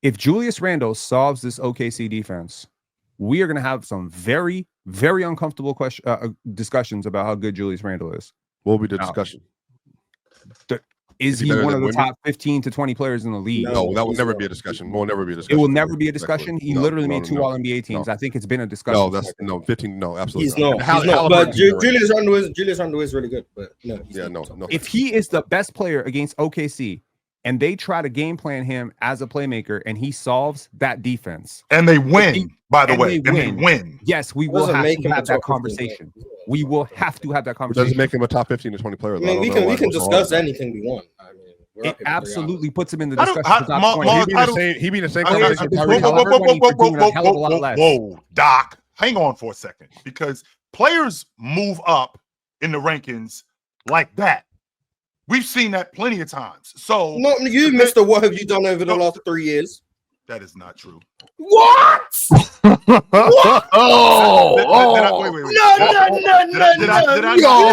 if Julius Randle solves this OKC defense, we are going to have some very, very uncomfortable discussions about how good Julius Randle is. What will be the discussion? Is he one of the top 15 to 20 players in the league? No, that will never be a discussion. Will never be a discussion. It will never be a discussion. He literally made 2 All-NBA teams. I think it's been a discussion. No, 15. No, absolutely. He's not. But Julius Randle is really good. But no. No. If he is the best player against OKC, and they try to game plan him as a playmaker, and he solves that defense, and they win. By the way, and they win. Yes, we will have to have that conversation. We will have to have that conversation. It doesn't make him a top 15 to 20 player. I mean, we can discuss anything we want. I mean, it absolutely puts him in the discussion. He'd be the same conversation. Whoa, Doc, hang on for a second, because players move up in the rankings like that. We've seen that plenty of times. So, not you, Mr. What have you done over the last 3 years? That is not true. What? What? No. You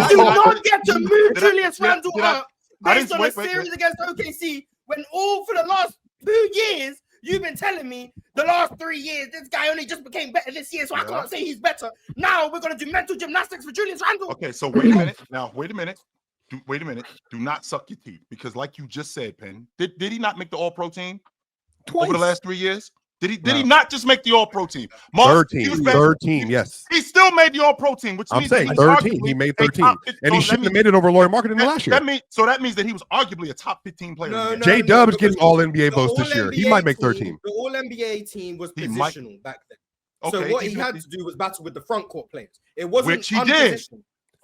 do not get to move Julius Randle up based on a series against OKC when all for the last 2 years you've been telling me the last 3 years this guy only just became better this year, so I can't say he's better. Now we're going to do mental gymnastics for Julius Randle. Okay, so wait a minute. Wait a minute. Do not suck your teeth, because like you just said, Penn, did he not make the All-Pro team twice over the last 3 years? Did he not just make the All-Pro team? Third team, yes. He still made the All-Pro team, which means saying third team. He made 13, and he shouldn't have made it over Lauri Markkanen last year. That means that he was arguably a top 15 player. J-Dub's getting All-NBA votes this year. He might make 13. The All-NBA team was positional back then. So what he had to do was battle with the front court players. It wasn't which he did.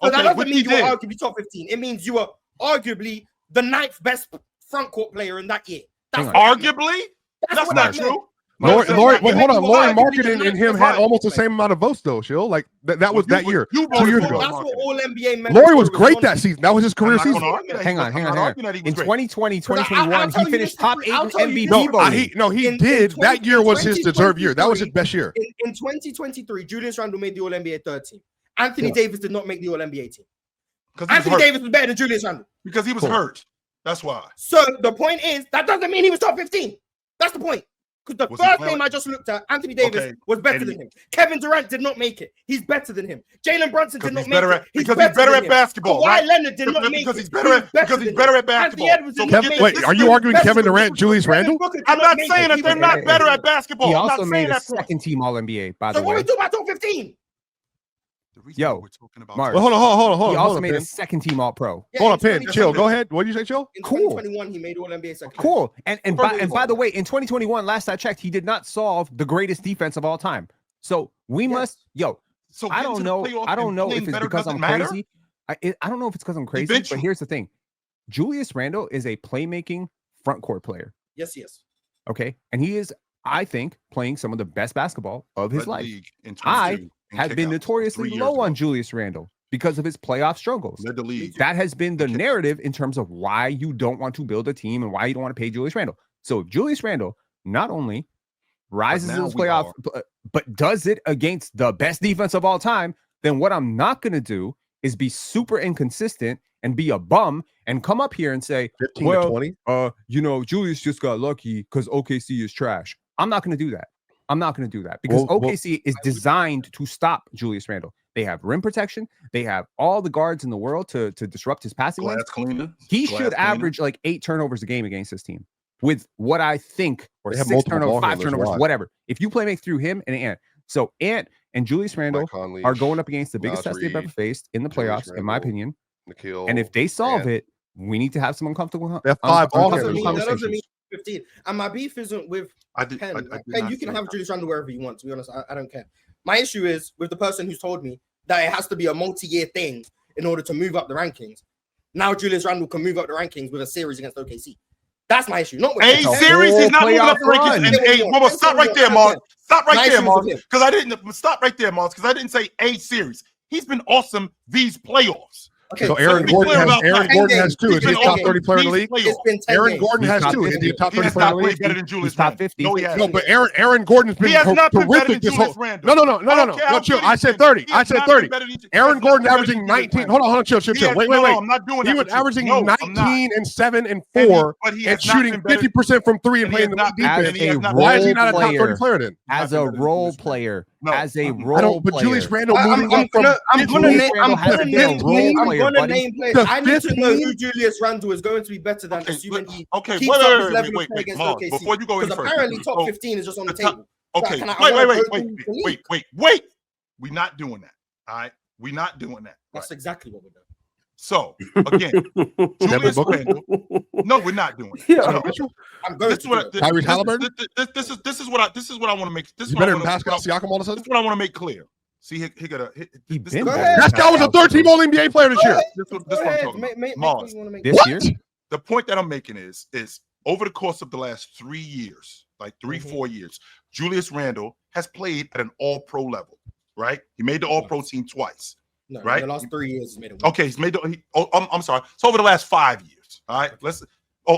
So that doesn't mean you were arguably top 15. It means you were arguably the 9th best front court player in that year. Arguably? That's not true. Hold on. Lauri Markkanen and him had almost the same amount of votes, though, Shill. Like that was that year, 2 years ago. That's what All-NBA. Lauri was great that season. That was his career season. Hang on. In 2020, 2021, he finished top 8 in MVP voting. No, he did. That year was his deserved year. That was his best year. In 2023, Julius Randle made the All-NBA third team. Anthony Davis did not make the All-NBA team. Anthony Davis was better than Julius Randle. Because he was hurt. That's why. So the point is, that doesn't mean he was top 15. That's the point. Because the first name I just looked at, Anthony Davis, was better than him. Kevin Durant did not make it. He's better than him. Jalen Brunson did not make it. Because he's better at basketball. Kawhi Leonard did not make it. Because he's better at basketball. Wait, are you arguing Kevin Durant, Julius Randle? I'm not saying that they're not better at basketball. He also made a second-team All-NBA, by the way. So what we do about top 15? Yo, we're talking about Mark. Hold on. He also made a second-team All-Pro. Hold on, Penn. Chill. Go ahead. What did you say, Chill? In 2021, he made All-NBA second. Cool. And by the way, in 2021, last I checked, he did not solve the greatest defense of all time. So we must, So I don't know if it's because I'm crazy. I don't know if it's because I'm crazy, but here's the thing. Julius Randle is a playmaking front court player. Yes, he is. Okay. And he is, I think, playing some of the best basketball of his life. I have been notoriously low on Julius Randle because of his playoff struggles. Led the league. That has been the narrative in terms of why you don't want to build a team and why you don't want to pay Julius Randle. So if Julius Randle not only rises in his playoff, but does it against the best defense of all time, then what I'm not going to do is be super inconsistent and be a bum and come up here and say, 15 to 20. Julius just got lucky because OKC is trash. I'm not going to do that. Because OKC is designed to stop Julius Randle. They have rim protection. They have all the guards in the world to disrupt his passing lanes. He should average like 8 turnovers a game against this team with what I think, or 6 turnovers, 5 turnovers, whatever. If you make through him and Ant. So Ant and Julius Randle are going up against the biggest test they've ever faced in the playoffs, in my opinion. And if they solve it, we need to have some uncomfortable. They have 5 ball that doesn't mean 15. And my beef isn't with Penn. Penn, you can have Julius Randle wherever you want. To be honest, I don't care. My issue is with the person who's told me that it has to be a multi-year thing in order to move up the rankings. Now Julius Randle can move up the rankings with a series against OKC. That's my issue. Not with a series. He's not moving up the rankings. Stop right there, Mark. Stop right there, Mark. Because I didn't say a series. He's been awesome these playoffs. Okay, so Aaron Gordon has 2. Is he a top 30 player in the league? Aaron Gordon has 2. Is he a top 30 player in the league? Better than Julius top Randle. 50. No, he has. No, but Aaron Gordon's been terrific this whole. No, chill. I said 30. Aaron Gordon's averaging 19. Hold on, chill. Wait. I'm not doing that. He was averaging 19 and 7 and 4 and shooting 50% from 3 and playing the defense. Why is he not a top 30 player then? As a role player. As a role player. But Julius Randle moving I'm gonna name players. I need to know who Julius Randle is going to be better than, assuming he keeps up his level of play against OKC. Before you go any further, apparently top 15 is just on the table. Okay, wait. We're not doing that. All right, we're not doing that. That's exactly what we're doing. So again, Julius Randle. No, we're not doing it. No. I'm going this is what I want to make. This is better than Pascal Siakam all of a sudden. This is what I want to make clear. See, he got a. Pascal was a 3rd-team All-NBA player this year. This is what I'm talking about. This year, the point that I'm making is over the course of the last 3 years, like 3-4 years, Julius Randle has played at an All-Pro level. Right? He made the All-Pro team twice. No, right? In the last 3 years, he's made it. Okay, he's made the. I'm sorry. So over the last 5 years, all right.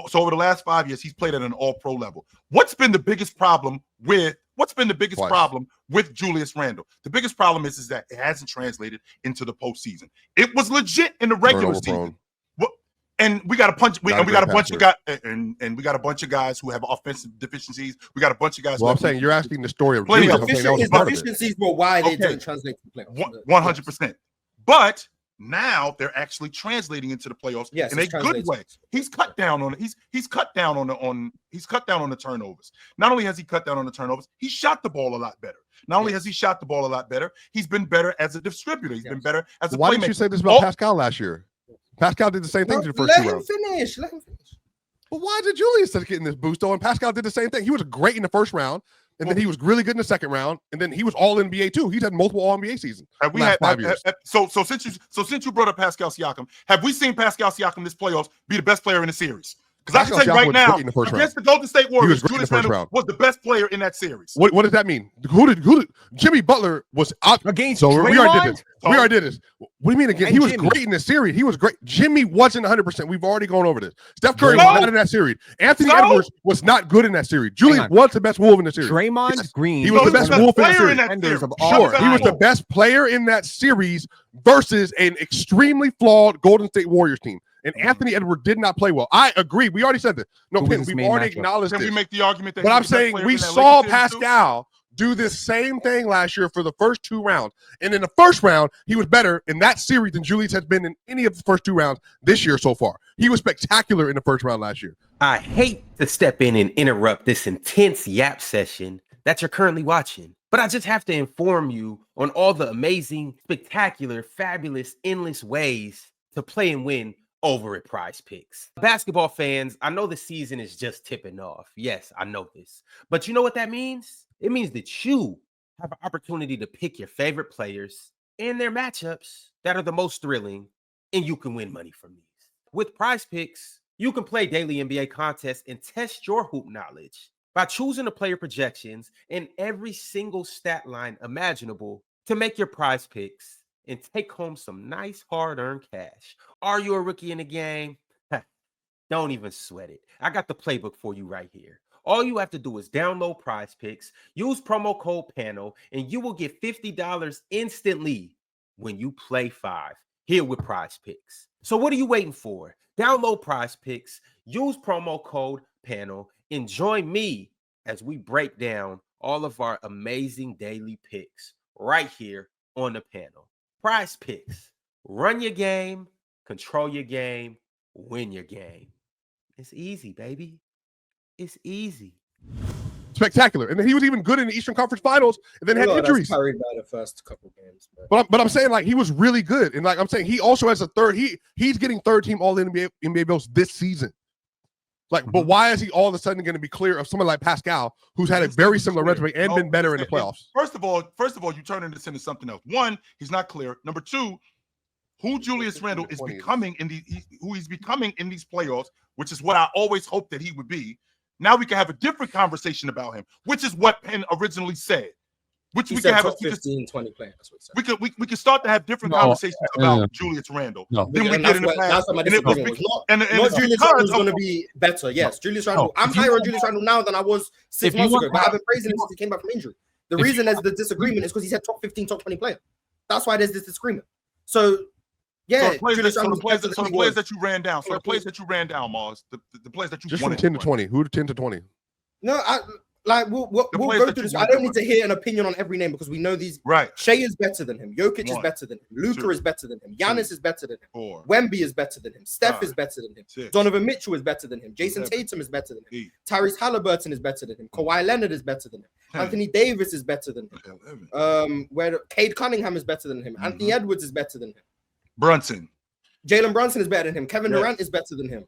So over the last 5 years, he's played at an All-Pro level. What's been the biggest problem with Julius Randle? The biggest problem is that it hasn't translated into the postseason. It was legit in the regular season. And we got a bunch. We got a bunch of guys, and we got a bunch of guys who have offensive deficiencies. We got a bunch of guys. Well, I'm saying you're asking the story of his deficiencies were why they didn't translate to the playoffs. 100%. But now they're actually translating into the playoffs in a good way. He's cut down on it. He's cut down on the turnovers. Not only has he cut down on the turnovers, he shot the ball a lot better. Not only has he shot the ball a lot better, he's been better as a distributor. He's been better as a playmaker. Why didn't you say this about Pascal last year? Pascal did the same thing to the first 2 rounds. Let him finish. Well, why did Julius getting this boost though? And Pascal did the same thing. He was great in the first round, and then he was really good in the second round, and then he was all NBA too. He's had multiple all NBA seasons. Have we had 5 years? So since you brought up Pascal Siakam, have we seen Pascal Siakam this playoffs be the best player in the series? Because I can tell you right now, against the Golden State Warriors, Julius Randle was the best player in that series. What does that mean? Who did Jimmy Butler was out against? So we already did this. What do you mean again? He was great in the series. He was great. Jimmy wasn't 100%. We've already gone over this. Steph Curry was not in that series. Anthony Edwards was not good in that series. Julius was the best Wolf in the series. Draymond Green. He was the best Wolf in that series. Sure, he was the best player in that series versus an extremely flawed Golden State Warriors team. And Anthony Edwards did not play well. I agree. We already said this. No, we've already acknowledged this. Can we make the argument that? But I'm saying we saw Pascal do this same thing last year for the first 2 rounds. And in the first round, he was better in that series than Julius has been in any of the first 2 rounds this year so far. He was spectacular in the first round last year. I hate to step in and interrupt this intense yap session that you're currently watching, but I just have to inform you on all the amazing, spectacular, fabulous, endless ways to play and win over at Prize Picks. Basketball fans, I know the season is just tipping off. Yes, I know this. But you know what that means? It means that you have an opportunity to pick your favorite players and their matchups that are the most thrilling, and you can win money from these. With Prize Picks, you can play daily NBA contests and test your hoop knowledge by choosing the player projections in every single stat line imaginable to make your Prize Picks and take home some nice hard-earned cash. Are you a rookie in the game? Don't even sweat it. I got the playbook for you right here. All you have to do is download Prize Picks, use promo code PANEL, and you will get $50 instantly when you play 5 here with Prize Picks. So what are you waiting for? Download Prize Picks, use promo code PANEL, and join me as we break down all of our amazing daily picks right here on the panel. Prize Picks. Run your game, control your game, win your game. It's easy, baby. It's easy. Spectacular. And then he was even good in the Eastern Conference Finals and then had injuries. Carried by the first couple games. But I'm saying, like, he was really good. And like I'm saying, he also has a third. He's getting 3rd team all NBA votes this season. Like, but why is he all of a sudden going to be clear of someone like Pascal, who's had a very similar resume and been better in the playoffs? First of all, you turn this into something else. 1, he's not clear. Number 2, who Julius Randle is becoming who he's becoming in these playoffs, which is what I always hoped that he would be. Now we can have a different conversation about him, which is what Penn originally said. Which he we said can have top 15, 20 player. That's what he said. We can start to have different conversations about Julius Randle than we did in the past. That's what my disagreement was. Not Julius Randle's going to be better. Yes, Julius Randle. I'm higher on Julius Randle now than I was 6 months ago, but I've been praising him since he came back from injury. The reason there's the disagreement is because he said top 15, top 20 player. That's why there's this disagreement. So, yeah, Julius Randle. So the players that you ran down. So the players that you ran down, Mars. The players that you just from 10 to 20. Who to 10 to 20? No, we'll go through this. I don't need to hear an opinion on every name because we know these. Right. Shea is better than him. Jokic is better than him. Luka is better than him. Giannis is better than him. Wemby is better than him. Steph is better than him. Donovan Mitchell is better than him. Jason Tatum is better than him. Tyrese Halliburton is better than him. Kawhi Leonard is better than him. Anthony Davis is better than him. Where Cade Cunningham is better than him. Anthony Edwards is better than him. Jalen Brunson is better than him. Kevin Durant is better than him.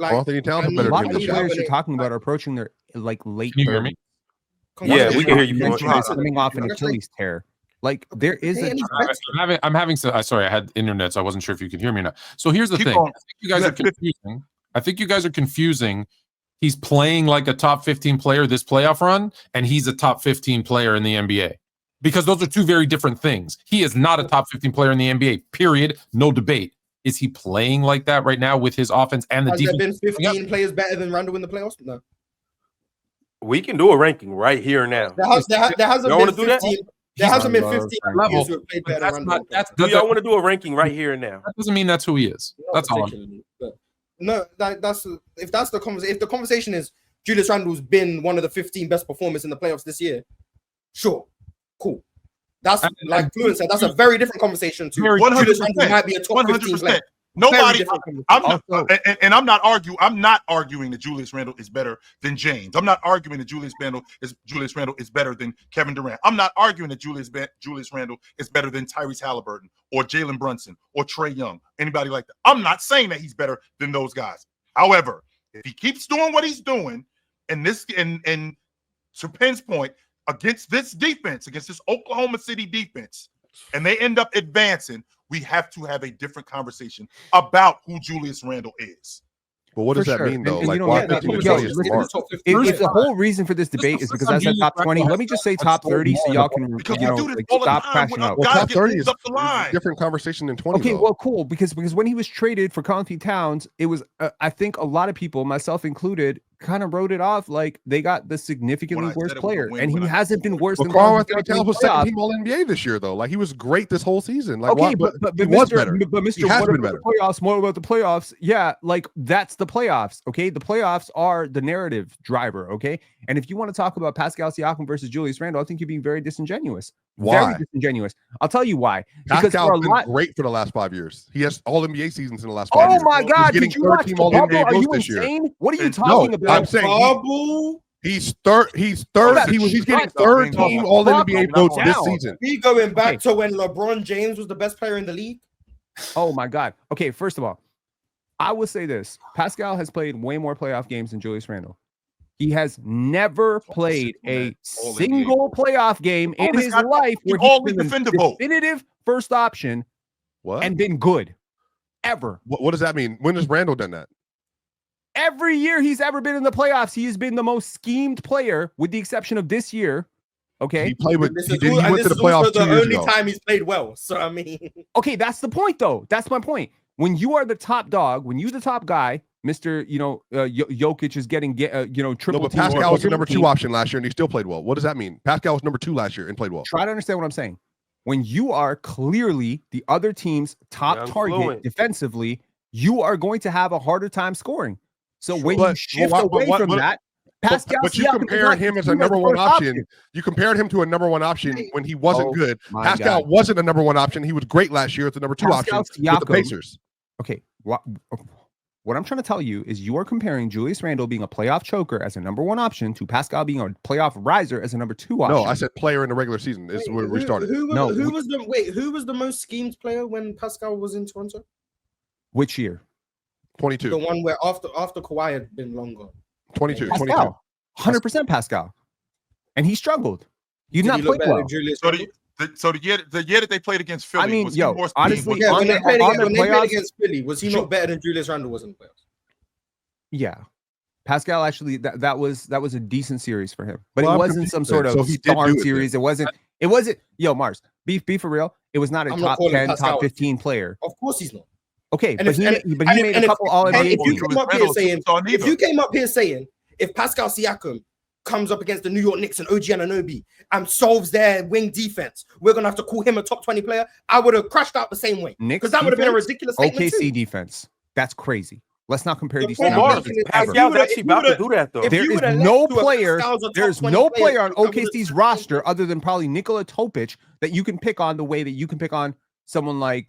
Anthony Towns is better a lot than of the him. players you're talking about are approaching their late. Can you hear me? Yeah, we can hear you. Coming off an Achilles tear. Like there is a. I'm having some. Sorry, I had internet, so I wasn't sure if you could hear me or not. So here's the thing. I think you guys are confusing. He's playing like a top 15 player this playoff run, and he's a top 15 player in the NBA. Because those are two very different things. He is not a top 15 player in the NBA, period. No debate. Is he playing like that right now with his offense and the defense? Has there been 15 players better than Randle in the playoffs? No. We can do a ranking right here and now. There hasn't been 15. There hasn't been 15 players who have played better than Randle. Do y'all want to do a ranking right here and now? That doesn't mean that's who he is. That's all. No, that's if that's the conversation. If the conversation is Julius Randle's been one of the 15 best performers in the playoffs this year, sure, cool. That's like Fluent said. That's a very different conversation. To 100%. Julius Randle might be a top 15 player. Nobody, I'm not arguing that Julius Randle is better than James. I'm not arguing that Julius Randle is better than Kevin Durant. I'm not arguing that Julius Randle is better than Tyrese Halliburton or Jalen Brunson or Trae Young, anybody like that. I'm not saying that he's better than those guys. However, if he keeps doing what he's doing, and to Penn's point, against this defense, against this Oklahoma City defense, and they end up advancing, we have to have a different conversation about who Julius Randle is. But what does that mean, though? If the whole reason for this debate is because I said top 20, let me just say top 30 so y'all can stop crashing out. Well, top 30 is a different conversation than 20. Okay, well, cool. Because when he was traded for Karl-Anthony Towns, it was I think a lot of people, myself included, kind of wrote it off like they got the significantly worse player, and he hasn't been worse than Karl-Anthony Towns was second team All NBA this year, though. Like he was great this whole season. Like, okay, but he was better. But Mr. What about the playoffs? More about the playoffs? Yeah, like that's the playoffs. Okay, the playoffs are the narrative driver. Okay, and if you want to talk about Pascal Siakam versus Julius Randle, I think you're being very disingenuous. Why? Very disingenuous. I'll tell you why. Because Pascal's been great for the last 5 years. He has All NBA seasons in the last 5 years. Oh my God! He's getting third team All NBA votes this year. What are you talking about? I'm saying he's third. He's getting third team All NBA votes this season. We going back to when LeBron James was the best player in the league. Oh my God. Okay, first of all, I will say this: Pascal has played way more playoff games than Julius Randle. He has never played a single playoff game in his life where he's been the definitive first option and been good. Ever. What does that mean? When has Randle done that? Every year he's ever been in the playoffs, he has been the most schemed player, with the exception of this year. Okay. He played with he went to the playoffs 2 years ago. The only time he's played well. So I mean, okay, that's the point, though. That's my point. When you are the top dog, when you're the top guy, Mr. Jokic is getting triple. No, but Pascal was the number 2 option last year, and he still played well. What does that mean? Pascal was number 2 last year and played well. Try to understand what I'm saying. When you are clearly the other team's top target defensively, you are going to have a harder time scoring. So when you shift away from that, Pascal, but you compared him as a number 1 option. You compared him to a number 1 option when he wasn't good. Pascal wasn't a number 1 option. He was great last year as the number 2 option with the Pacers. Okay, what I'm trying to tell you is you are comparing Julius Randle being a playoff choker as a number 1 option to Pascal being a playoff riser as a number 2 option. No, I said player in the regular season. This is where we started. Who was the most schemed player when Pascal was in Toronto? Which year? 22. The one where after Kawhi had been long gone. 22. Pascal. 100% Pascal. And he struggled. He did not play well. So the year that they played against Philly, I mean, was honestly, when they played against Philly, was he not better than Julius Randle was in the playoffs? Yeah. Pascal actually that was a decent series for him, but it wasn't some sort of star series. It wasn't. Yo, Mars, be for real. It was not a top 10, top 15 player. Of course he's not. Okay, but he made a couple All NBA. If you came up here saying if Pascal Siakam comes up against the New York Knicks and OG Anunoby and solves their wing defense, we're gonna have to call him a top 20 player. I would have crashed out the same way because that would have been a ridiculous statement OKC too. defense. That's crazy. Let's not compare these two. Pascal's actually about to do that though. There is no player. There's no player on OKC's roster other than probably Nikola Topic that you can pick on the way that you can pick on someone like,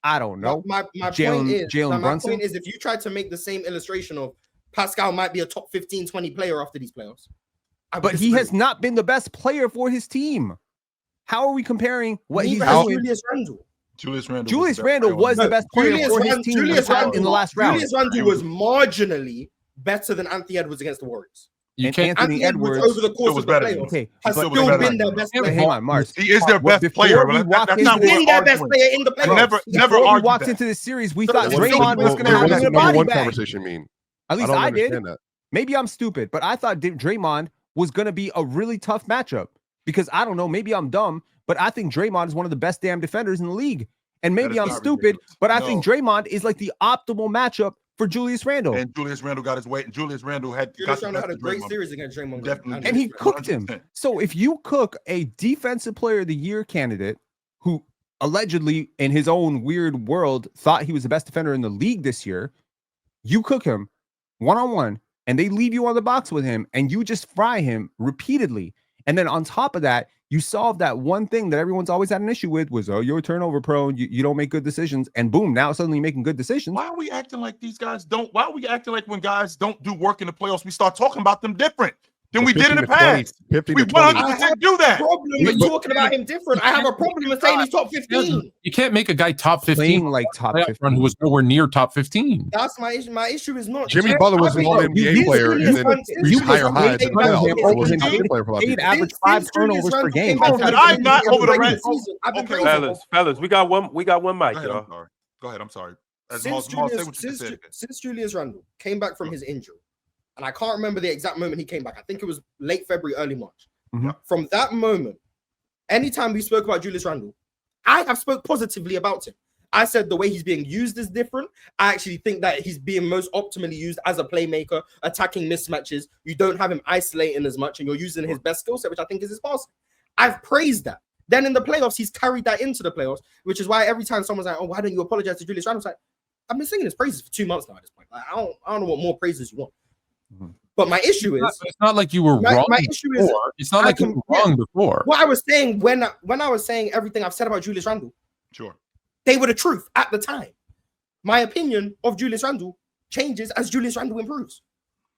I don't know. My point is, if you tried to make the same illustration of Pascal might be a top 15, 20 player after these playoffs, but he has not been the best player for his team. How are we comparing what he's doing? Julius Randle was the best player for his team in the last round. Julius Randle was marginally better than Anthony Edwards against the Warriors. Anthony Edwards over the course of the playoffs has still been their best player. Hang on, Mars. He is their best player. That's not been their best player in the playoffs. Never we walked into this series, we thought Draymond was going to have a body bag. Conversation mean? At least I did. Maybe I'm stupid, but I thought Draymond was going to be a really tough matchup because I don't know. Maybe I'm dumb, but I think Draymond is one of the best damn defenders in the league. And maybe I'm stupid, but I think Draymond is like the optimal matchup for Julius Randle. And Julius Randle got his weight. And Julius Randle had a great series against Draymond. Definitely. And he cooked him. So if you cook a defensive player of the year candidate who allegedly in his own weird world thought he was the best defender in the league this year, you cook him one-on-one and they leave you on the box with him and you just fry him repeatedly. And then on top of that, you solve that one thing that everyone's always had an issue with was, you're turnover prone. You don't make good decisions. And boom, now suddenly you're making good decisions. Why are we acting like these guys don't? Why are we acting like when guys don't do work in the playoffs, we start talking about them different than we did in the past? We 100% do that. Problem talking about him different. I have a problem with saying he's top 15. You can't make a guy top 15 like top 15 who was nowhere near top 15. That's my issue. My issue is not Jimmy Butler was an all-NBA player and then reached higher highs. He averaged 5 turnovers per game. I'm not over the rent. Fellas, we got one mic, y'all. Go ahead. I'm sorry. Since Julius Randle came back from his injury, and I can't remember the exact moment he came back. I think it was late February, early March. Mm-hmm. From that moment, anytime we spoke about Julius Randle, I have spoke positively about him. I said the way he's being used is different. I actually think that he's being most optimally used as a playmaker, attacking mismatches. You don't have him isolating as much, and you're using his best skill set, which I think is his passing. I've praised that. Then in the playoffs, he's carried that into the playoffs, which is why every time someone's like, "Oh, why don't you apologize to Julius Randle?" It's like, I've been singing his praises for 2 months now at this point. Like, I don't know what more praises you want. But my issue is it's not like you were wrong. My issue before. It's not like you were wrong before. What I was saying when I was saying everything I've said about Julius Randle, sure, they were the truth at the time. My opinion of Julius Randle changes as Julius Randle improves.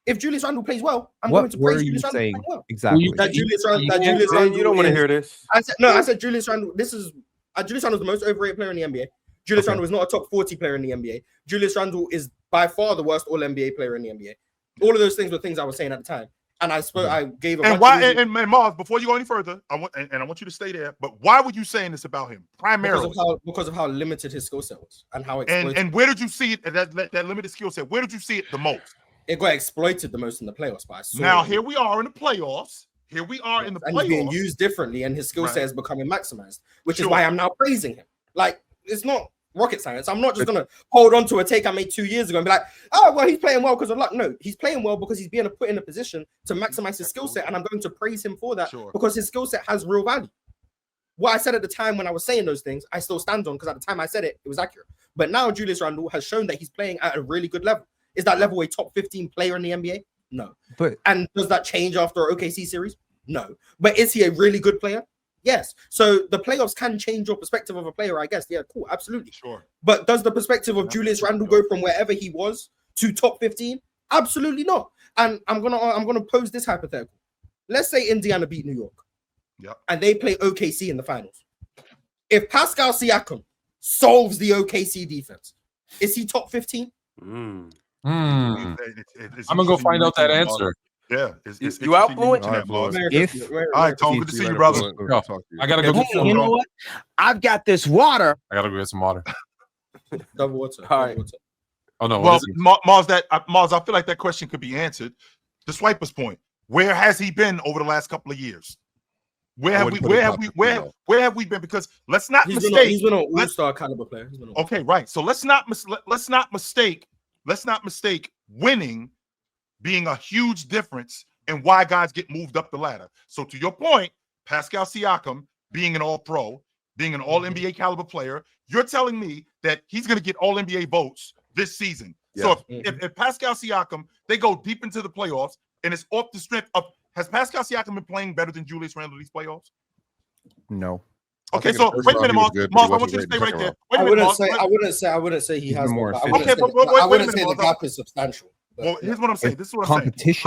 If Julius Randle plays well, I'm going to praise Julius Randle playing well. Exactly. That Julius Randle. You don't want to hear this. I said Julius Randle. Julius Randle is the most overrated player in the NBA. Julius Randle is not a top 40 player in the NBA. Julius Randle is by far the worst All NBA player in the NBA. All of those things were things I was saying at the time, and I gave. And why? And Mars, before you go any further, I want you to stay there. But why were you saying this about him primarily? Because of how limited his skill set was, and how and where did you see it? That limited skill set. Where did you see it the most? It got exploited the most in the playoffs. But now here we are in the playoffs. And he's being used differently, and his skill set is becoming maximized, which is why I'm now praising him. Like, it's not rocket science. I'm not just going to hold on to a take I made 2 years ago and be like, oh, well, he's playing well because of luck. No, he's playing well because he's being put in a position to maximize his skill set, and I'm going to praise him for that because his skill set has real value. What I said at the time when I was saying those things, I still stand on because at the time I said it, it was accurate. But now Julius Randle has shown that he's playing at a really good level. Is that level a top 15 player in the NBA? No. And does that change after an OKC series? No. But is he a really good player? Yes. So the playoffs can change your perspective of a player, I guess. Yeah, cool. Absolutely. Sure. But does the perspective of Julius Randle go from wherever he was to top 15? Absolutely not. And I'm gonna pose this hypothetical. Let's say Indiana beat New York. Yep. And they play OKC in the finals. If Pascal Siakam solves the OKC defense, is he top 15? I'm gonna go find out that answer. Yeah, you out for it? All right, Tom, good to see you, brother. I gotta go get some. You know what? I've got this water. I gotta go get some water. Double water. All right. Oh no. Well, Mars, I feel like that question could be answered. The Swiper's point. Where has he been over the last couple of years? Where have we been? Because let's not mistake. He's been an all-star caliber player. Okay, right. So let's not mistake winning being a huge difference in why guys get moved up the ladder. So to your point, Pascal Siakam being an all-pro, being an all-NBA caliber player, you're telling me that he's going to get all-NBA votes this season. Yeah. So if Pascal Siakam, they go deep into the playoffs, and it's off the strength of, has Pascal Siakam been playing better than Julius Randle these playoffs? No. Okay, so wait a minute, Mars. I want you to stay right there. Wait a minute, I wouldn't say he has more. Okay, but I wouldn't say the gap is substantial. Well, here's what I'm saying. This is what I'm saying.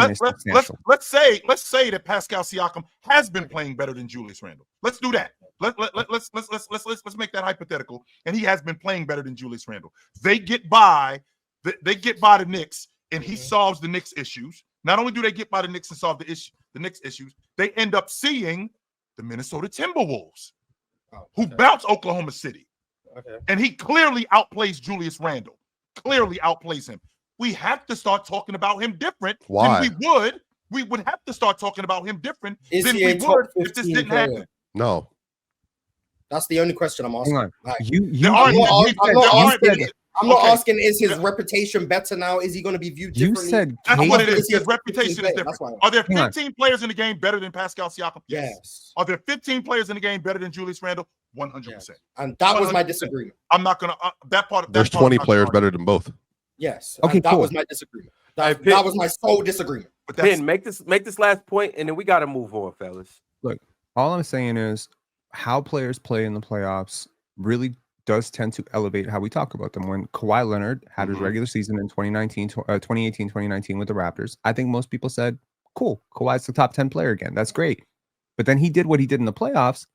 Let's say that Pascal Siakam has been playing better than Julius Randle. Let's do that. Let's make that hypothetical. And he has been playing better than Julius Randle. They get by the Knicks, and he solves the Knicks issues. Not only do they get by the Knicks and solve the Knicks issues, they end up seeing the Minnesota Timberwolves, who bounce Oklahoma City. Okay. And he clearly outplays Julius Randle. Clearly outplays him. We have to start talking about him different than we would. We would have to start talking about him different than we would if this didn't happen. No. That's the only question I'm asking. Hang on. I'm not asking, is his reputation better now? Is he going to be viewed differently? You said that's what it is. His reputation is different. Are there 15 players in the game better than Pascal Siakam? Yes. Are there 15 players in the game better than Julius Randle? 100%. Yes. And that was my disagreement. I'm not going to that part. There's 20 players better than both. Yes. Okay. That was my disagreement. That was my sole disagreement. But Ben, make this last point, and then we got to move on, fellas. Look, all I'm saying is how players play in the playoffs really does tend to elevate how we talk about them. When Kawhi Leonard had his regular season in 2018, 2019 with the Raptors, I think most people said, cool, Kawhi's the top 10 player again. That's great. But then he did what he did in the playoffs,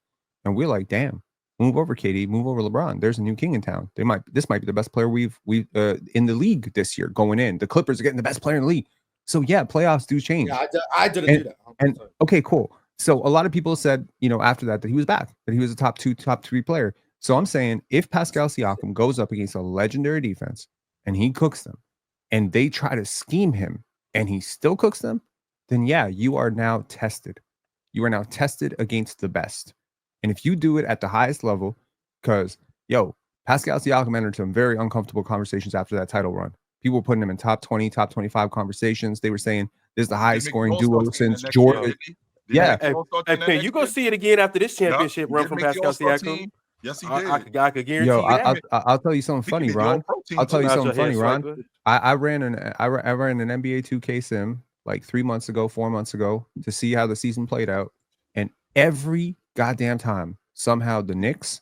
and we're like, damn, move over, KD, move over LeBron. There's a new king in town. This might be the best player we've in the league this year going in. The Clippers are getting the best player in the league. So yeah, playoffs do change. Yeah, I didn't do that. And okay, cool. So a lot of people said, after that he was back, that he was a top 2, top 3 player. So I'm saying if Pascal Siakam goes up against a legendary defense and he cooks them and they try to scheme him and he still cooks them, then yeah, you are now tested. You are now tested against the best. And if you do it at the highest level, because, Pascal Siakam entered some very uncomfortable conversations after that title run. People were putting him in top 20, top 25 conversations. They were saying this is the highest scoring duo since Jordan. Yeah. Hey, you go see it again after this championship run from Pascal Siakam. Yes, he did. I could guarantee you that. I'll tell you something funny, Ron. I'll tell you something funny, Ron. I ran an NBA 2K sim like 3 months ago, 4 months ago to see how the season played out. And every goddamn time, somehow the Knicks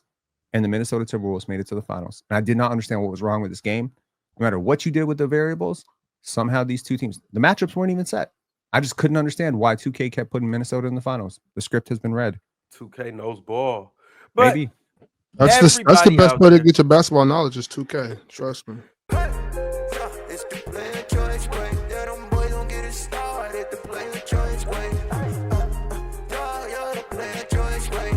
and the Minnesota Timberwolves made it to the finals. And I did not understand what was wrong with this game. No matter what you did with the variables, somehow these two teams, the matchups weren't even set. I just couldn't understand why 2K kept putting Minnesota in the finals. The script has been read. 2K knows ball. But maybe. That's the best way to get your basketball knowledge is 2K. Trust me. It's the player choice way. Yeah, them boys don't get it started. The player choice way. Y'all the player choice way.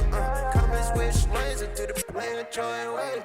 Come and switch lanes into the player choice way.